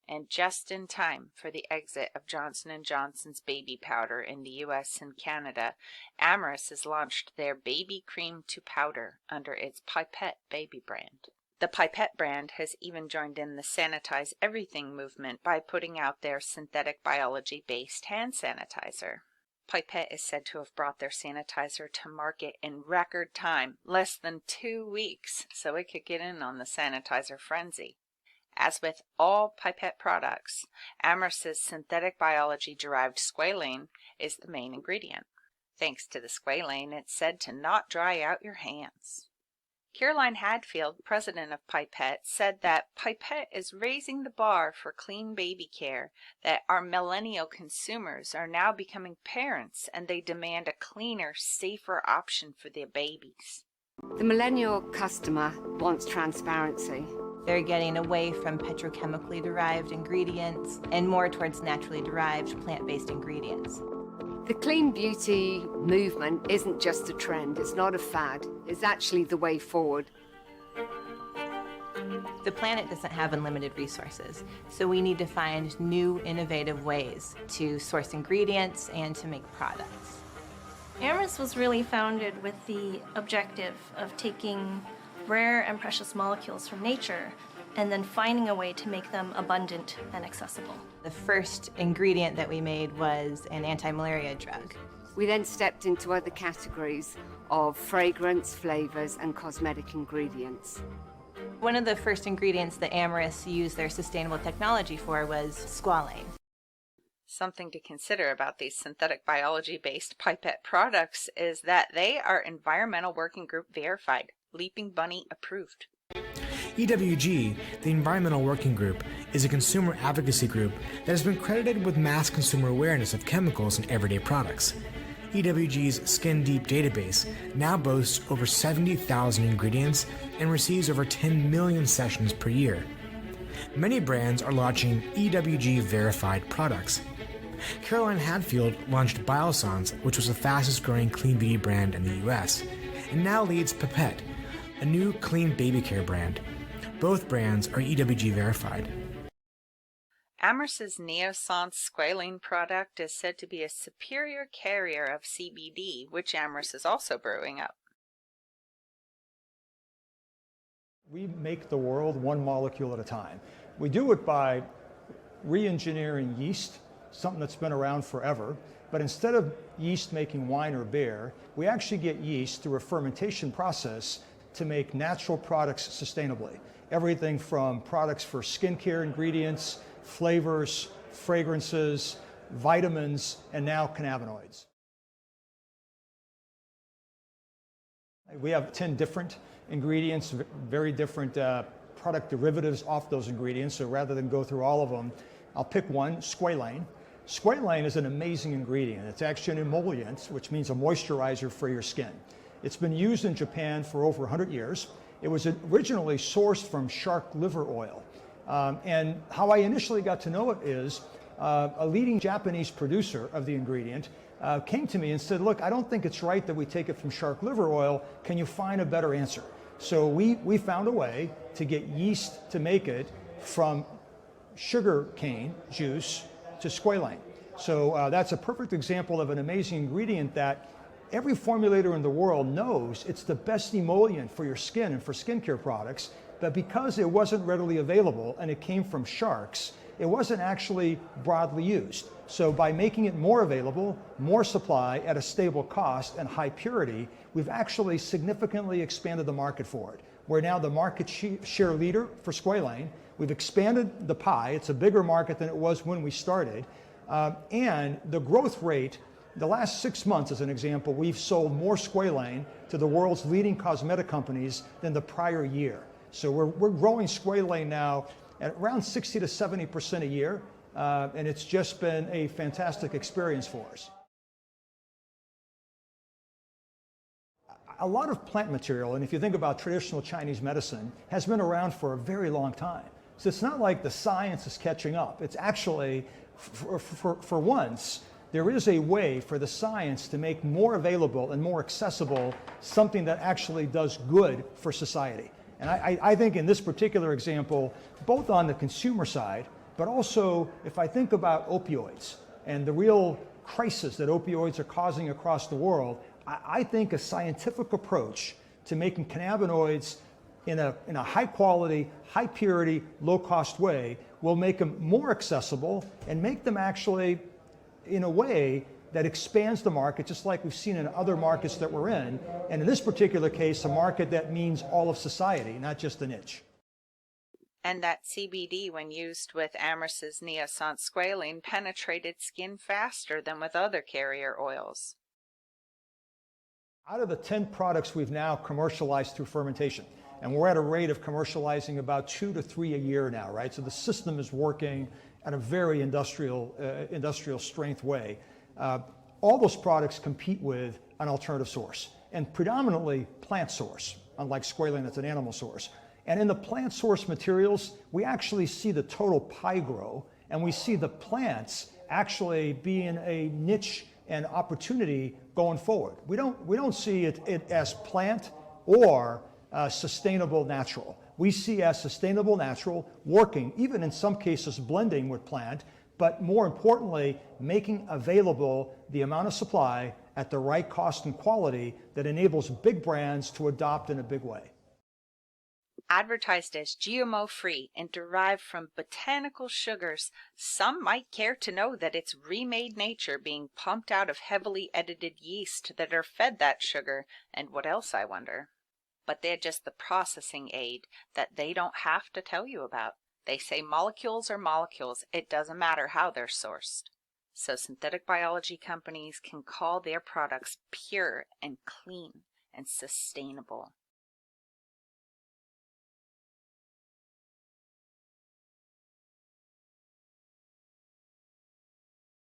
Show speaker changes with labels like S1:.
S1: And just in time for the exit of Johnson & Johnson's baby powder in the US and Canada, Amyris has launched their baby cream to powder under its Pipette baby brand. The Pipette brand has even joined in the sanitize everything movement by putting out their synthetic biology-based hand sanitizer. Pipette is said to have brought their sanitizer to market in record time, less than 2 weeks, so it could get in on the sanitizer frenzy. As with all Pipette products, Amyris's synthetic biology-derived squalane is the main ingredient. Thanks to the squalane, it's said to not dry out your hands. Caroline Hadfield, president of Pipette, said that Pipette is raising the bar for clean baby care, that our millennial consumers are now becoming parents and they demand a cleaner, safer option for their babies.
S2: The millennial customer wants transparency.
S3: They're getting away from petrochemically derived ingredients and more towards naturally derived plant-based ingredients.
S2: The clean beauty movement isn't just a trend, it's not a fad, it's actually the way forward.
S3: The planet doesn't have unlimited resources, so we need to find new, innovative ways to source ingredients and to make products.
S4: Amyris was really founded with the objective of taking rare and precious molecules from nature and then finding a way to make them abundant and accessible.
S3: The first ingredient that we made was an anti-malaria drug.
S2: We then stepped into other categories of fragrance, flavors, and cosmetic ingredients.
S3: One of the first ingredients that Amyris used their sustainable technology for was squalane.
S1: Something to consider about these synthetic biology-based Pipette products is that they are Environmental Working Group verified, Leaping Bunny approved.
S5: EWG, the Environmental Working Group, is a consumer advocacy group that has been credited with mass consumer awareness of chemicals in everyday products. EWG's Skin Deep database now boasts over 70,000 ingredients and receives over 10 million sessions per year. Many brands are launching EWG verified products. Caroline Hadfield launched Biossance, which was the fastest growing clean beauty brand in the US, and now leads Pipette, a new clean baby care brand. Both brands are EWG verified.
S1: Amyris's Neosance squalane product is said to be a superior carrier of CBD, which Amyris is also brewing up.
S6: We make the world one molecule at a time. We do it by re-engineering yeast, something that's been around forever, but instead of yeast making wine or beer, we actually get yeast through a fermentation process to make natural products sustainably. Everything from products for skincare ingredients, flavors, fragrances, vitamins, and now cannabinoids. We have 10 different ingredients, very different product derivatives off those ingredients, so rather than go through all of them, I'll pick one, squalane. Squalane is an amazing ingredient. It's actually an emollient, which means a moisturizer for your skin. It's been used in Japan for over 100 years. It was originally sourced from shark liver oil. And how I initially got to know it is a leading Japanese producer of the ingredient came to me and said, look, I don't think it's right that we take it from shark liver oil. Can you find a better answer? So we found a way to get yeast to make it from sugar cane juice to squalane. So that's a perfect example of an amazing ingredient that every formulator in the world knows it's the best emollient for your skin and for skincare products, but because it wasn't readily available and it came from sharks, it wasn't actually broadly used. So by making it more available, more supply at a stable cost and high purity, we've actually significantly expanded the market for it. We're now the market share leader for squalane. We've expanded the pie. It's a bigger market than it was when we started. And the growth rate, the last 6 months as an example, we've sold more squalane to the world's leading cosmetic companies than the prior year. So we're growing squalane now at around 60 to 70% a year, and it's just been a fantastic experience for us. A lot of plant material, and if you think about traditional Chinese medicine, has been around for a very long time. So it's not like the science is catching up. It's actually, for once, there is a way for the science to make more available and more accessible something that actually does good for society. And I think in this particular example, both on the consumer side, But also, if I think about opioids and the real crisis that opioids are causing across the world, I think a scientific approach to making cannabinoids in a high quality, high purity, low cost way will make them more accessible and make them actually in a way that expands the market, just like we've seen in other markets that we're in. And in this particular case, a market that means all of society, not just a niche.
S1: And that CBD, when used with Amyris's Neosant squalene, penetrated skin faster than with other carrier oils.
S6: Out of the 10 products we've now commercialized through fermentation, and we're at a rate of commercializing about 2 to 3 a year now, right? So the system is working at a very industrial strength way. All those products compete with an alternative source, and predominantly plant source, unlike squalene that's an animal source. And in the plant source materials, we actually see the total pie grow, and we see the plants actually being a niche and opportunity going forward. We don't see it as plant or sustainable natural. We see as sustainable natural working, even in some cases blending with plant, but more importantly, making available the amount of supply at the right cost and quality that enables big brands to adopt in a big way.
S1: Advertised as GMO-free and derived from botanical sugars, some might care to know that it's remade nature being pumped out of heavily edited yeast that are fed that sugar, and what else, I wonder. But they're just the processing aid that they don't have to tell you about. They say molecules are molecules, it doesn't matter how they're sourced. So synthetic biology companies can call their products pure and clean and sustainable.